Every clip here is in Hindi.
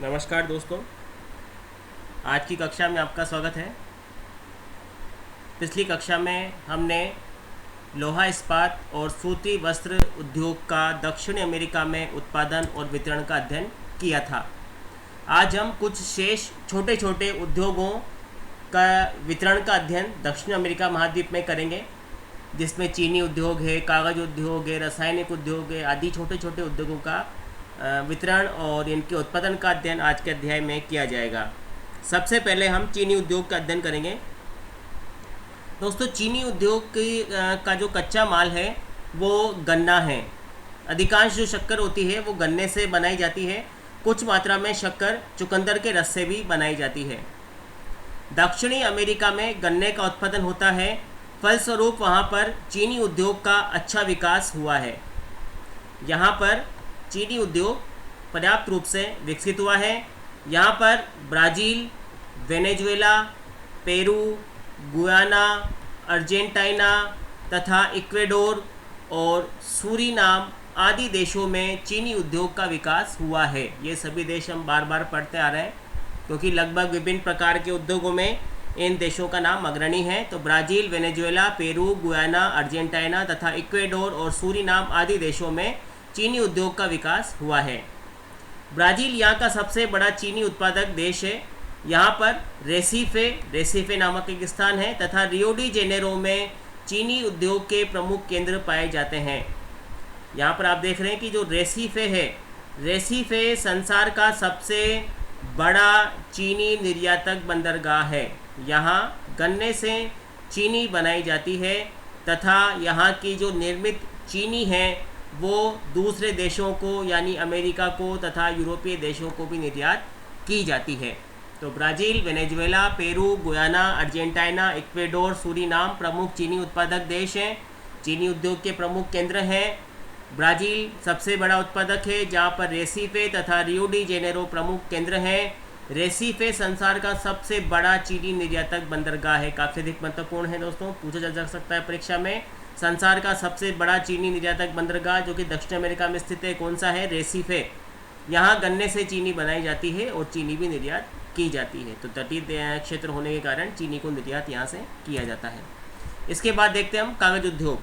नमस्कार दोस्तों, आज की कक्षा में आपका स्वागत है। पिछली कक्षा में हमने लोहा इस्पात और सूती वस्त्र उद्योग का दक्षिण अमेरिका में उत्पादन और वितरण का अध्ययन किया था। आज हम कुछ शेष छोटे छोटे उद्योगों का वितरण का अध्ययन दक्षिण अमेरिका महाद्वीप में करेंगे, जिसमें चीनी उद्योग है, कागज़ उद्योग है, रासायनिक उद्योग है आदि छोटे छोटे उद्योगों का वितरण और इनके उत्पादन का अध्ययन आज के अध्याय में किया जाएगा। सबसे पहले हम चीनी उद्योग का अध्ययन करेंगे। दोस्तों, चीनी उद्योग का जो कच्चा माल है वो गन्ना है। अधिकांश जो शक्कर होती है वो गन्ने से बनाई जाती है। कुछ मात्रा में शक्कर चुकंदर के रस से भी बनाई जाती है। दक्षिणी अमेरिका में गन्ने का उत्पादन होता है, फलस्वरूप वहाँ पर चीनी उद्योग का अच्छा विकास हुआ है। यहाँ पर चीनी उद्योग पर्याप्त रूप से विकसित हुआ है। यहाँ पर Brazil, Venezuela, Peru, Guyana, Argentina तथा इक्वेडोर और सूरीनाम आदि देशों में चीनी उद्योग का विकास हुआ है। ये सभी देश हम बार बार पढ़ते आ रहे हैं क्योंकि लगभग विभिन्न प्रकार के उद्योगों में इन देशों का नाम अग्रणी है। तो Brazil, Venezuela, Peru, Guyana, Argentina तथा इक्वेडोर और सूरीनाम आदि देशों में चीनी उद्योग का विकास हुआ है। ब्राज़ील यहाँ का सबसे बड़ा चीनी उत्पादक देश है। यहाँ पर रेसिफे नामक एक स्थान है तथा रियो डी जेनेरो में चीनी उद्योग के प्रमुख केंद्र पाए जाते हैं। यहाँ पर आप देख रहे हैं कि जो रेसिफे है, रेसिफे संसार का सबसे बड़ा चीनी निर्यातक बंदरगाह है। यहाँ गन्ने से चीनी बनाई जाती है तथा यहाँ की जो निर्मित चीनी है वो दूसरे देशों को यानी अमेरिका को तथा यूरोपीय देशों को भी निर्यात की जाती है। तो Brazil, Venezuela, Peru, Guyana, Argentina, Ecuador, Suriname प्रमुख चीनी उत्पादक देश हैं। चीनी उद्योग के प्रमुख केंद्र हैं। ब्राज़ील सबसे बड़ा उत्पादक है जहाँ पर रेसिफे तथा रियो डी जेनेरो प्रमुख केंद्र हैं। रेसिफे संसार का सबसे बड़ा चीनी निर्यातक बंदरगाह है। काफ़ी अधिक महत्वपूर्ण है दोस्तों, पूछा जा सकता है परीक्षा में। संसार का सबसे बड़ा चीनी निर्यातक बंदरगाह जो कि दक्षिण अमेरिका में स्थित है, कौन सा है? रेसिफे। यहाँ गन्ने से चीनी बनाई जाती है और चीनी भी निर्यात की जाती है। तो तटीय क्षेत्र होने के कारण चीनी को निर्यात यहाँ से किया जाता है। इसके बाद देखते हैं हम कागज़ उद्योग।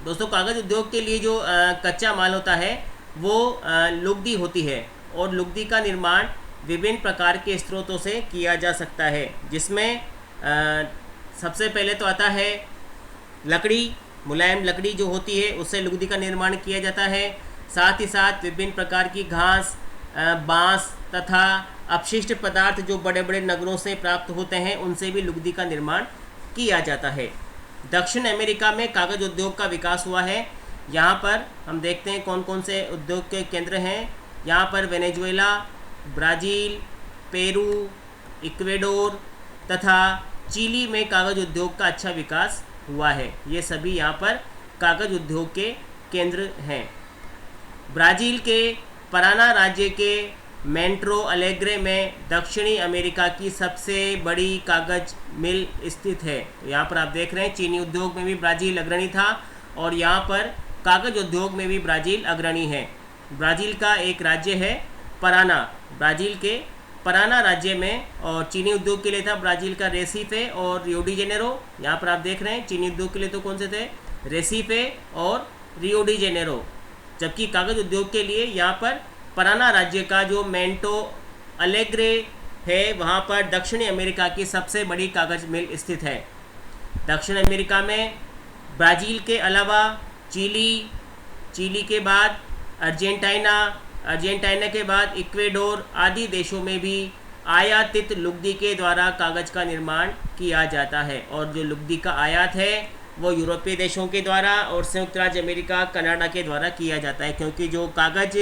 दोस्तों, कागज़ उद्योग के लिए जो कच्चा माल होता है वो लुगदी होती है और लुगदी का निर्माण विभिन्न प्रकार के स्रोतों से किया जा सकता है, जिसमें सबसे पहले तो आता है लकड़ी। मुलायम लकड़ी जो होती है उससे लुगदी का निर्माण किया जाता है। साथ ही साथ विभिन्न प्रकार की घास, बांस तथा अपशिष्ट पदार्थ जो बड़े बड़े नगरों से प्राप्त होते हैं उनसे भी लुगदी का निर्माण किया जाता है। दक्षिण अमेरिका में कागज़ उद्योग का विकास हुआ है। यहाँ पर हम देखते हैं कौन कौन से उद्योग के केंद्र हैं। यहाँ पर वेनेजुएला, ब्राज़ील, पेरू, इक्वेडोर तथा चिली में कागज़ उद्योग का अच्छा विकास हुआ है। ये सभी यहाँ पर कागज़ उद्योग के केंद्र हैं। ब्राज़ील के पराना राज्य के मेंट्रो अलेग्रे में दक्षिणी अमेरिका की सबसे बड़ी कागज़ मिल स्थित है। यहाँ पर आप देख रहे हैं चीनी उद्योग में भी ब्राज़ील अग्रणी था और यहाँ पर कागज़ उद्योग में भी ब्राज़ील अग्रणी है। ब्राज़ील का एक राज्य है पराना, ब्राज़ील के पराना राज्य में, और चीनी उद्योग के लिए था ब्राज़ील का रेसिफे और रियो डी जेनेरो। यहाँ पर आप देख रहे हैं चीनी उद्योग के लिए तो कौन से थे? रेसिफे और रियो डी जेनेरो। जबकि कागज़ उद्योग के लिए यहाँ पर पराना राज्य का जो मेंटो अलेग्रे है वहाँ पर दक्षिणी अमेरिका की सबसे बड़ी कागज़ मिल स्थित है। दक्षिण अमेरिका में ब्राज़ील के अलावा चिली के बाद अर्जेंटीना के बाद इक्वेडोर आदि देशों में भी आयातित लुगदी के द्वारा कागज़ का निर्माण किया जाता है। और जो लुगदी का आयात है वो यूरोपीय देशों के द्वारा और संयुक्त राज्य अमेरिका, कनाडा के द्वारा किया जाता है, क्योंकि जो कागज़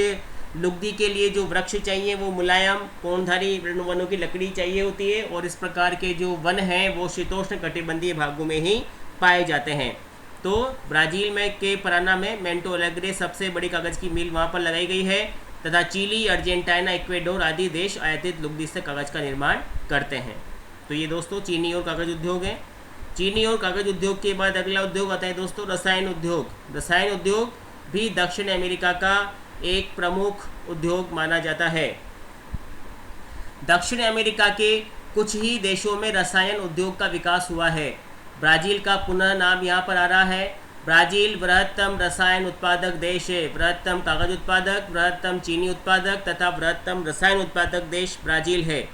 लुगदी के लिए जो वृक्ष चाहिए वो मुलायम कोणधारी वनों की लकड़ी चाहिए होती है और इस प्रकार के जो वन हैं वो शीतोष्ण कटिबंधीय भागों में ही पाए जाते हैं। तो ब्राज़ील में के पराना में मेंटो अलेग्रे सबसे बड़ी कागज़ की मिल वहाँ पर लगाई गई है तथा चिली, अर्जेंटीना, इक्वेडोर आदि देश आयातित लुगदी से कागज़ का निर्माण करते हैं। तो ये दोस्तों चीनी और कागज़ उद्योग हैं। चीनी और कागज़ उद्योग के बाद अगला उद्योग आता है दोस्तों रसायन उद्योग। रसायन उद्योग भी दक्षिण अमेरिका का एक प्रमुख उद्योग माना जाता है। दक्षिण अमेरिका के कुछ ही देशों में रसायन उद्योग का विकास हुआ है। ब्राज़ील का पुनः नाम यहाँ पर आ रहा है। ब्राज़ील बृहत्तम रसायन उत्पादक देश है। बृहत्तम कागज उत्पादक, बृहत्तम चीनी उत्पादक तथा बृहत्तम रसायन उत्पादक देश ब्राज़ील है।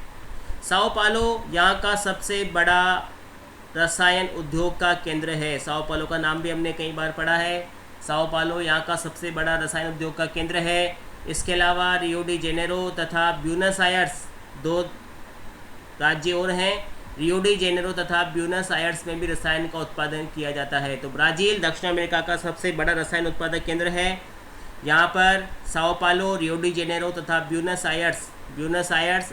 साओ पालो यहाँ का सबसे बड़ा रसायन उद्योग का केंद्र है। साओ पालो का नाम भी हमने कई बार पढ़ा है। साओ पालो यहाँ का सबसे बड़ा रसायन उद्योग का केंद्र है। इसके अलावा रियो डी जेनेरो तथा ब्यूनस आयर्स दो राज्य और हैं। रियो डी जेनेरो तथा ब्यूनस आयर्स में भी रसायन का उत्पादन किया जाता है। तो ब्राज़ील दक्षिण अमेरिका का सबसे बड़ा रसायन उत्पादक केंद्र है। यहाँ पर साओ पालो, रियो डी जेनेरो तथा ब्यूनस आयर्स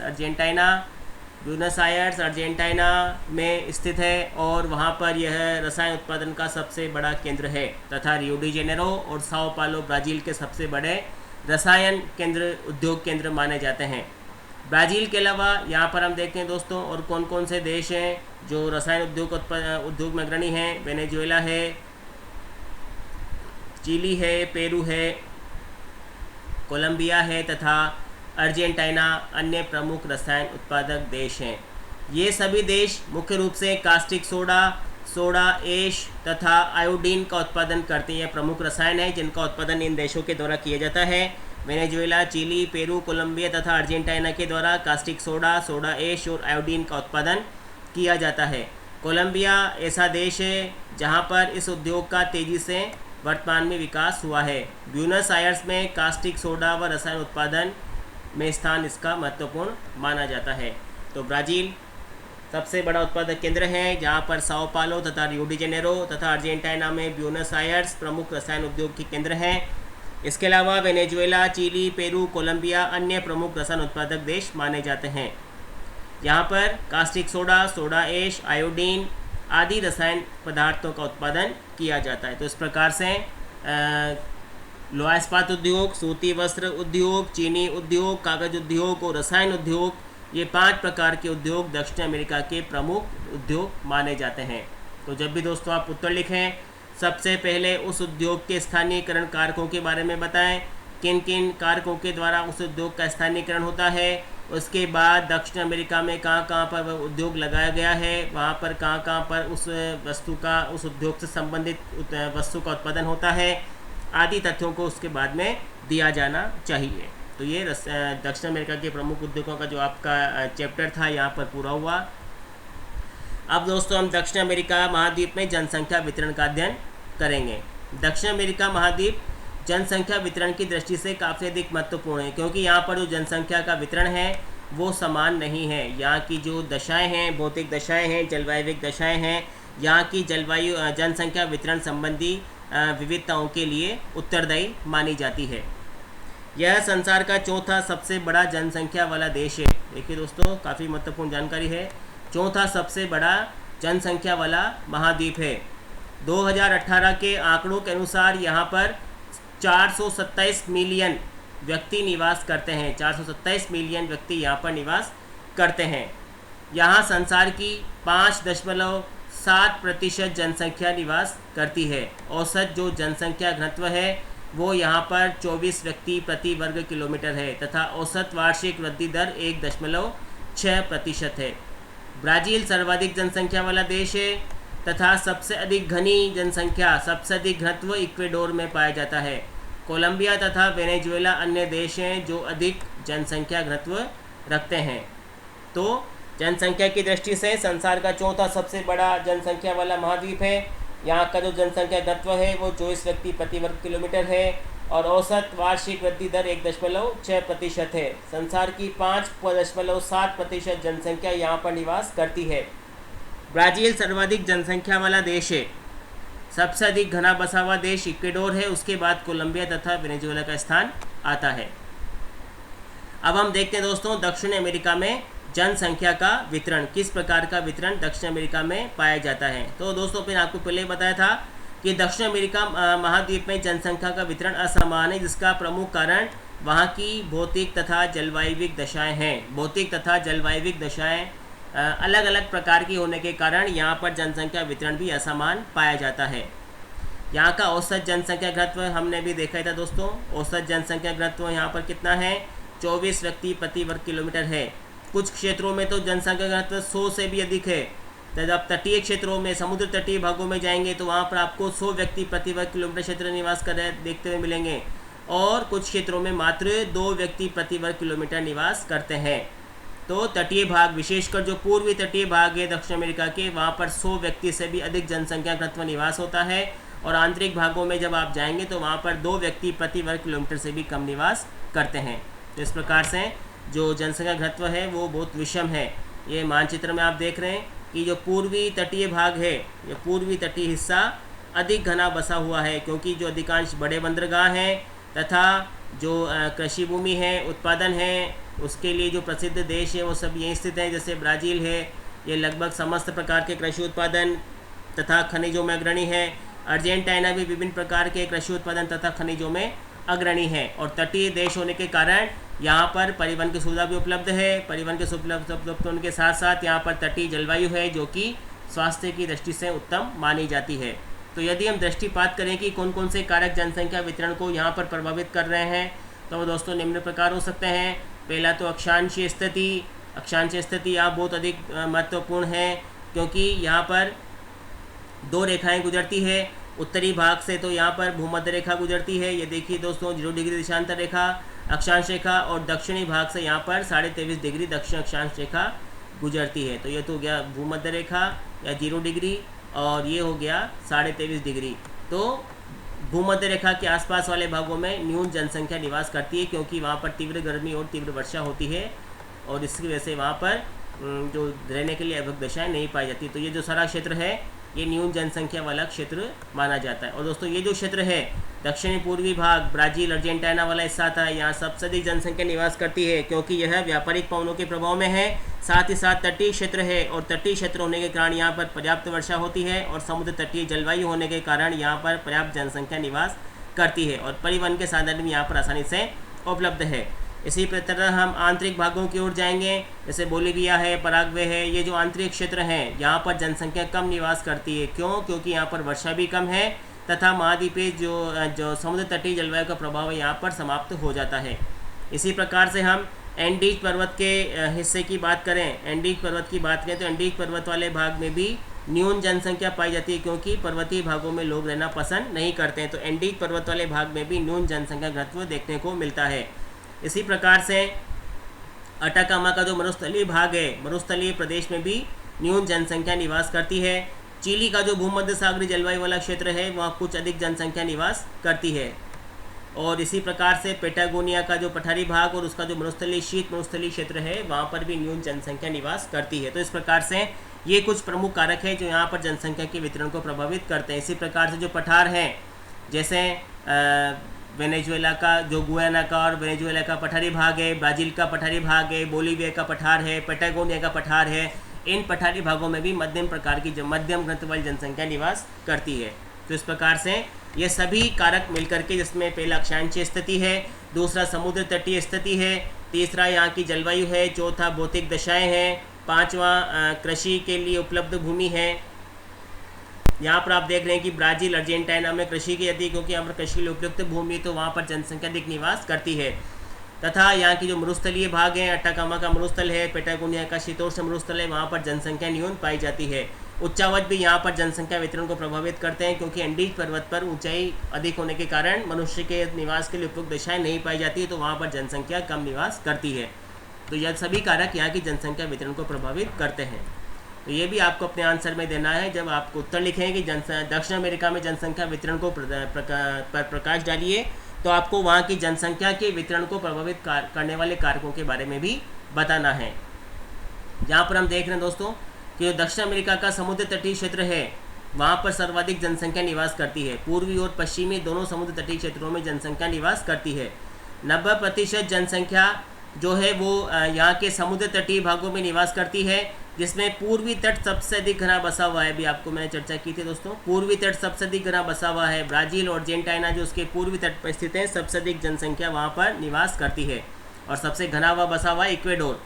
अर्जेंटीना में स्थित है और वहाँ पर यह रसायन उत्पादन का सबसे बड़ा केंद्र है तथा रियो डी जेनेरो और साओ पालो ब्राज़ील के सबसे बड़े रसायन उद्योग केंद्र माने जाते हैं। ब्राज़ील के अलावा यहाँ पर हम देखते हैं दोस्तों और कौन कौन से देश हैं जो रसायन उद्योग में अग्रणी हैं। वेनेजुएला है, चिली है, पेरू है, कोलंबिया है तथा अर्जेंटीना अन्य प्रमुख रसायन उत्पादक देश हैं। ये सभी देश मुख्य रूप से कास्टिक सोडा ऐश तथा आयोडीन का उत्पादन करते हैं। प्रमुख रसायन हैं जिनका उत्पादन इन देशों के द्वारा किया जाता है। वेनेजुएला, चिली, पेरू, कोलंबिया तथा अर्जेंटीना के द्वारा कास्टिक सोडा ऐश और आयोडीन का उत्पादन किया जाता है। कोलंबिया ऐसा देश है जहां पर इस उद्योग का तेज़ी से वर्तमान में विकास हुआ है। ब्यूनस आयर्स में कास्टिक सोडा व रसायन उत्पादन में स्थान इसका महत्वपूर्ण माना जाता है। तो ब्राज़ील सबसे बड़ा उत्पादक केंद्र है जहां पर साओ पालो तथा रियो डी जेनेरो तथा अर्जेंटीना में ब्यूनस आयर्स प्रमुख रसायन उद्योग के केंद्र हैं। इसके अलावा वेनेजुएला, चिली, पेरू, कोलंबिया अन्य प्रमुख रसायन उत्पादक देश माने जाते हैं। यहाँ पर कास्टिक सोडा ऐश, आयोडीन आदि रसायन पदार्थों का उत्पादन किया जाता है। तो इस प्रकार से लोहा इस्पात उद्योग, सूती वस्त्र उद्योग, चीनी उद्योग, कागज उद्योग और रसायन उद्योग, ये 5 प्रकार के उद्योग दक्षिण अमेरिका के प्रमुख उद्योग माने जाते हैं। तो जब भी दोस्तों आप उत्तर लिखें, सबसे पहले उस उद्योग के स्थानीयकरण कारकों के बारे में बताएं, किन किन कारकों के द्वारा उस उद्योग का स्थानीयकरण होता है। उसके बाद दक्षिण अमेरिका में कहाँ कहाँ पर वह उद्योग लगाया गया है, वहाँ पर कहाँ पर उस उद्योग से संबंधित वस्तु का उत्पादन होता है आदि तथ्यों को उसके बाद में दिया जाना चाहिए। तो ये दक्षिण अमेरिका के प्रमुख उद्योगों का जो आपका चैप्टर था यहाँ पर पूरा हुआ। अब दोस्तों हम दक्षिण अमेरिका महाद्वीप में जनसंख्या वितरण का अध्ययन करेंगे। दक्षिण अमेरिका महाद्वीप जनसंख्या वितरण की दृष्टि से काफ़ी अधिक महत्वपूर्ण है, क्योंकि यहाँ पर जो जनसंख्या का वितरण है वो समान नहीं है। यहाँ की जो दशाएं हैं, भौतिक दशाएं हैं, जलवायविक दशाएं हैं, यहाँ की जनसंख्या वितरण संबंधी विविधताओं के लिए उत्तरदायी मानी जाती है। यह संसार का चौथा सबसे बड़ा जनसंख्या वाला देश है। देखिए दोस्तों, काफ़ी महत्वपूर्ण जानकारी है। चौथा सबसे बड़ा जनसंख्या वाला महाद्वीप है। 2018 के आंकड़ों के अनुसार यहाँ पर 427 मिलियन व्यक्ति निवास करते हैं। 427 मिलियन व्यक्ति यहाँ पर निवास करते हैं। यहाँ संसार की 5.7% जनसंख्या निवास करती है। औसत जो जनसंख्या घनत्व है वो यहाँ पर 24 व्यक्ति प्रति वर्ग किलोमीटर है तथा औसत वार्षिक वृद्धि दर 1.6% है। ब्राज़ील सर्वाधिक जनसंख्या वाला देश है तथा सबसे अधिक घनी जनसंख्या, सबसे अधिक घनत्व इक्वेडोर में पाया जाता है। कोलंबिया तथा वेनेजुएला अन्य देश हैं जो अधिक जनसंख्या घनत्व रखते हैं। तो जनसंख्या की दृष्टि से संसार का चौथा सबसे बड़ा जनसंख्या वाला महाद्वीप है। यहाँ का जो जनसंख्या घनत्व है वो 24 व्यक्ति प्रति वर्ग किलोमीटर है और औसत वार्षिक वृद्धि दर 1.6% है। संसार की 5.7% जनसंख्या यहाँ पर निवास करती है। ब्राज़ील सर्वाधिक जनसंख्या वाला देश है। सबसे अधिक घना बसा हुआ देश इक्वेडोर है, उसके बाद कोलंबिया तथा वेनेजुएला का स्थान आता है। अब हम देखते हैं दोस्तों दक्षिण अमेरिका में जनसंख्या का वितरण, किस प्रकार का वितरण दक्षिण अमेरिका में पाया जाता है। तो दोस्तों मैंने आपको पहले बताया था कि दक्षिण अमेरिका महाद्वीप में जनसंख्या का वितरण असमान है, जिसका प्रमुख कारण वहाँ की भौतिक तथा जलवायविक दशाएँ हैं। भौतिक तथा जलवायविक दशाएँ अलग अलग प्रकार की होने के कारण यहाँ पर जनसंख्या वितरण भी असमान पाया जाता है। यहाँ का औसत जनसंख्या घनत्व हमने भी देखा था दोस्तों। औसत जनसंख्या घनत्व यहाँ पर कितना है, 24 व्यक्ति प्रति वर्ग किलोमीटर है। कुछ क्षेत्रों में तो जनसंख्या घनत्व 100 से भी अधिक है। तो जब तटीय क्षेत्रों में, समुद्र तटीय भागों में जाएंगे तो वहाँ पर आपको 100 व्यक्ति प्रति वर्ग किलोमीटर क्षेत्र निवास कर रहे देखते हुए मिलेंगे, और कुछ क्षेत्रों में मात्र 2 व्यक्ति प्रति वर्ग किलोमीटर निवास करते हैं। तो तटीय भाग, विशेषकर जो पूर्वी तटीय भाग है दक्षिण अमेरिका के, वहाँ पर 100 व्यक्ति से भी अधिक जनसंख्या घनत्व निवास होता है, और आंतरिक भागों में जब आप जाएंगे तो वहाँ पर 2 व्यक्ति प्रति वर्ग किलोमीटर से भी कम निवास करते हैं। तो इस प्रकार से जो जनसंख्या घनत्व है वो बहुत विषम है। ये मानचित्र में आप देख रहे हैं कि जो पूर्वी तटीय भाग है, ये पूर्वी तटीय हिस्सा अधिक घना बसा हुआ है, क्योंकि जो अधिकांश बड़े बंदरगाह हैं तथा जो कृषि भूमि है, उत्पादन है, उसके लिए जो प्रसिद्ध देश है वो सब यहीं स्थित हैं। जैसे ब्राज़ील है, ये लगभग समस्त प्रकार के कृषि उत्पादन तथा खनिजों में अग्रणी है। अर्जेंटीना भी विभिन्न प्रकार के कृषि उत्पादन तथा खनिजों में अग्रणी है, और तटीय देश होने के कारण यहाँ पर परिवहन की सुविधा भी उपलब्ध है। परिवहन के उपलब्ध होने के साथ साथ यहाँ पर तटीय जलवायु है जो कि स्वास्थ्य की दृष्टि से उत्तम मानी जाती है। तो यदि हम दृष्टिपात करें कि कौन कौन से कारक जनसंख्या वितरण को यहाँ पर प्रभावित कर रहे हैं, तो वो दोस्तों निम्न प्रकार हो सकते हैं। पहला तो अक्षांशीय स्थिति। अक्षांशीय स्थिति यहाँ बहुत अधिक महत्वपूर्ण है, क्योंकि यहाँ पर 2 रेखाएं गुजरती है। उत्तरी भाग से तो यहाँ पर भूमध्य रेखा गुजरती है, ये देखिए दोस्तों 0 डिग्री देशांतर रेखा अक्षांश रेखा, और दक्षिणी भाग से यहाँ पर 23.5 डिग्री दक्षिण अक्षांश रेखा गुजरती है। तो ये तो हो गया भूमध्य रेखा या 0 डिग्री, और ये हो गया 23.5 डिग्री। तो भूमध्य रेखा के आसपास वाले भागों में न्यून जनसंख्या निवास करती है, क्योंकि वहाँ पर तीव्र गर्मी और तीव्र वर्षा होती है, और इसकी वजह से वहाँ पर जो रहने के लिए आवश्यक दशाएँ नहीं पाई जाती। तो ये जो सारा क्षेत्र है ये न्यून जनसंख्या वाला क्षेत्र माना जाता है। और दोस्तों ये जो क्षेत्र है दक्षिणी पूर्वी भाग, ब्राज़ील अर्जेंटीना वाला हिस्सा था, यहाँ सबसे अधिक जनसंख्या निवास करती है, क्योंकि यह व्यापारिक पवनों के प्रभाव में है। साथ ही साथ तटीय क्षेत्र है, और तटीय क्षेत्र होने के कारण यहाँ पर पर्याप्त वर्षा होती है, और समुद्र तटीय जलवायु होने के कारण यहाँ पर पर्याप्त जनसंख्या निवास करती है, और परिवहन के साधन भी यहाँ पर आसानी से उपलब्ध है। इसी तरह हम आंतरिक भागों की ओर जाएंगे, जैसे बोलीविया है, पराग्वे है। ये जो आंतरिक क्षेत्र हैं यहाँ पर जनसंख्या कम निवास करती है। क्यों? क्योंकि यहाँ पर वर्षा भी कम है, तथा महाद्वीपीय जो समुद्र तटीय जलवायु का प्रभाव है यहाँ पर समाप्त हो जाता है। इसी प्रकार से हम एंडीज पर्वत के हिस्से की बात करें, एंडीज पर्वत की बात करें तो एंडीज पर्वत वाले भाग में भी न्यून जनसंख्या पाई जाती है, क्योंकि पर्वतीय भागों में लोग रहना पसंद नहीं करते हैं। तो एंडीज पर्वत वाले भाग में भी न्यून जनसंख्या घनत्व देखने को मिलता है। इसी प्रकार से अटाकामा का जो मरुस्थलीय भाग है, मरुस्थलीय प्रदेश में भी न्यून जनसंख्या निवास करती है। चिली का जो भूमध्य सागरीय जलवायु वाला क्षेत्र है वहाँ कुछ अधिक जनसंख्या निवास करती है। और इसी प्रकार से पेटागोनिया का जो पठारी भाग और उसका जो मरुस्थलीय शीत मरुस्थलीय क्षेत्र है वहाँ पर भी न्यून जनसंख्या निवास करती है। तो इस प्रकार से ये कुछ प्रमुख कारक हैं जो यहाँ पर जनसंख्या के वितरण को प्रभावित करते हैं। इसी प्रकार से जो पठार हैं, जैसे वेनेजुएला का जो गुयाना का और वेनेजुएला का पठारी भाग है, ब्राज़ील का पठारी भाग है, बोलीविया का पठार है, पेटागोनिया का पठार है, इन पठारी भागों में भी मध्यम प्रकार की मध्यम घनत्व वाली जनसंख्या निवास करती है। तो इस प्रकार से ये सभी कारक मिलकर के, जिसमें पहला अक्षांशीय स्थिति है, दूसरा समुद्र तटीय स्थिति है, तीसरा यहाँ की जलवायु है, चौथा भौतिक दशाएँ हैं, पाँचवा कृषि के लिए उपलब्ध भूमि है। यहाँ पर आप देख रहे हैं कि ब्राज़ील अर्जेंटीना में कृषि की जाती है, क्योंकि यहाँ पर कृषि के लिए उपयुक्त भूमि, तो वहाँ पर जनसंख्या अधिक निवास करती है। तथा यहाँ की जो मरुस्थलीय भाग हैं, अटाकामा का मरुस्थल है, पेटागोनिया का शीतोष्ण मरुस्थल है, वहाँ पर जनसंख्या न्यून पाई जाती है। उच्चावच भी यहाँ पर जनसंख्या वितरण को प्रभावित करते हैं, क्योंकि एंडीज पर्वत पर ऊंचाई अधिक होने के कारण मनुष्य के निवास के लिए उपयुक्त दिशाएँ नहीं पाई जाती है, तो वहाँ पर जनसंख्या कम निवास करती है। तो यह सभी कारक यहाँ की जनसंख्या वितरण को प्रभावित करते हैं। तो ये भी आपको अपने आंसर में देना है। जब आपको उत्तर लिखें कि दक्षिण अमेरिका में जनसंख्या वितरण को पर प्रकाश डालिए, तो आपको वहाँ की जनसंख्या के वितरण को प्रभावित करने वाले कारकों के बारे में भी बताना है। यहाँ पर हम देख रहे हैं दोस्तों कि दक्षिण अमेरिका का समुद्र तटीय क्षेत्र है, वहाँ पर सर्वाधिक जनसंख्या निवास करती है। पूर्वी और पश्चिमी दोनों समुद्र तटीय क्षेत्रों में जनसंख्या निवास करती है। 90% जनसंख्या जो है वो यहाँ के समुद्र तटीय भागों में निवास करती है, जिसमें पूर्वी तट सबसे अधिक घना बसा हुआ है। अभी आपको मैंने चर्चा की थी दोस्तों, पूर्वी तट सबसे अधिक घना बसा हुआ है। ब्राज़ील और अर्जेंटीना जो उसके पूर्वी तट पर स्थित है, सबसे अधिक जनसंख्या वहाँ पर निवास करती है, और सबसे घना हुआ बसा हुआ है इक्वेडोर।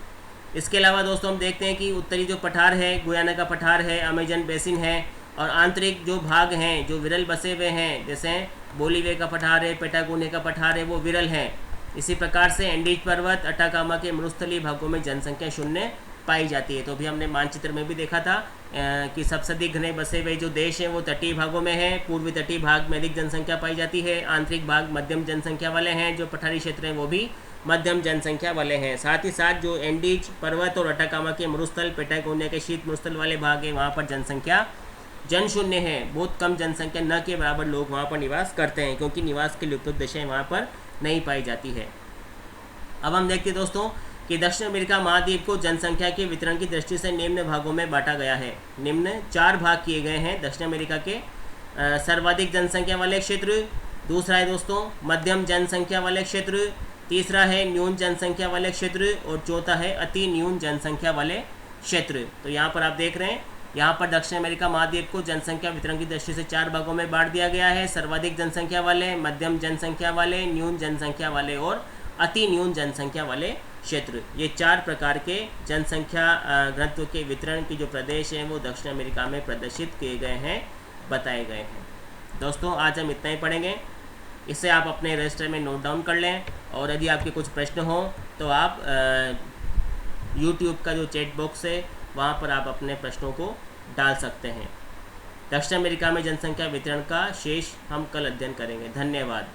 इसके अलावा दोस्तों हम देखते हैं कि उत्तरी जो पठार है, गुयाना का पठार है, अमेजन बेसिन है, और आंतरिक जो भाग हैं जो विरल बसे हुए हैं, जैसे बोलीविया का पठार है, पेटागोनिया का पठार है, वो विरल हैं। इसी प्रकार से एंडीज पर्वत, अटाकामा के मरुस्थलीय भागों में जनसंख्या शून्य पाई जाती है। तो भी हमने मानचित्र में भी देखा था कि सबसे अधिक घने बसे हुए जो देश हैं वो तटीय भागों में हैं। पूर्वी तटीय भाग में अधिक जनसंख्या पाई जाती है। आंतरिक भाग मध्यम जनसंख्या वाले हैं। जो पठारी क्षेत्र हैं वो भी मध्यम जनसंख्या वाले हैं। साथ ही साथ जो एंडीज पर्वत और अटाकामा के मरुस्थल, पेटागोनिया के शीत मरुस्थल वाले भाग हैं, वहाँ पर जनसंख्या जनशून्य है। बहुत कम जनसंख्या, न के बराबर लोग वहाँ पर निवास करते हैं, क्योंकि निवास के लिए उपयुक्त दशाएँ वहाँ पर नहीं पाई जाती है। अब हम देखते हैं दोस्तों कि दक्षिण अमेरिका महाद्वीप को जनसंख्या के वितरण की दृष्टि से निम्न भागों में बांटा गया है। निम्न 4 भाग किए गए हैं दक्षिण अमेरिका के। सर्वाधिक जनसंख्या वाले क्षेत्र, दूसरा है दोस्तों मध्यम जनसंख्या वाले क्षेत्र, तीसरा है न्यून जनसंख्या वाले क्षेत्र और चौथा है अति न्यून जनसंख्या वाले क्षेत्र। तो यहाँ पर आप देख रहे हैं, यहाँ पर दक्षिण अमेरिका महाद्वीप को जनसंख्या वितरण की दृष्टि से 4 भागों में बांट दिया गया है। सर्वाधिक जनसंख्या वाले, मध्यम जनसंख्या वाले, न्यून जनसंख्या वाले और अति न्यून जनसंख्या वाले क्षेत्र। ये 4 प्रकार के जनसंख्या घनत्व के वितरण के जो प्रदेश हैं वो दक्षिण अमेरिका में प्रदर्शित किए गए हैं, बताए गए हैं। दोस्तों आज हम इतना ही पढ़ेंगे, इसे आप अपने रजिस्टर में नोट डाउन कर लें, और यदि आपके कुछ प्रश्न हो तो आप YouTube का जो चैट बॉक्स है वहाँ पर आप अपने प्रश्नों को डाल सकते हैं। दक्षिण अमेरिका में जनसंख्या वितरण का शेष हम कल अध्ययन करेंगे। धन्यवाद।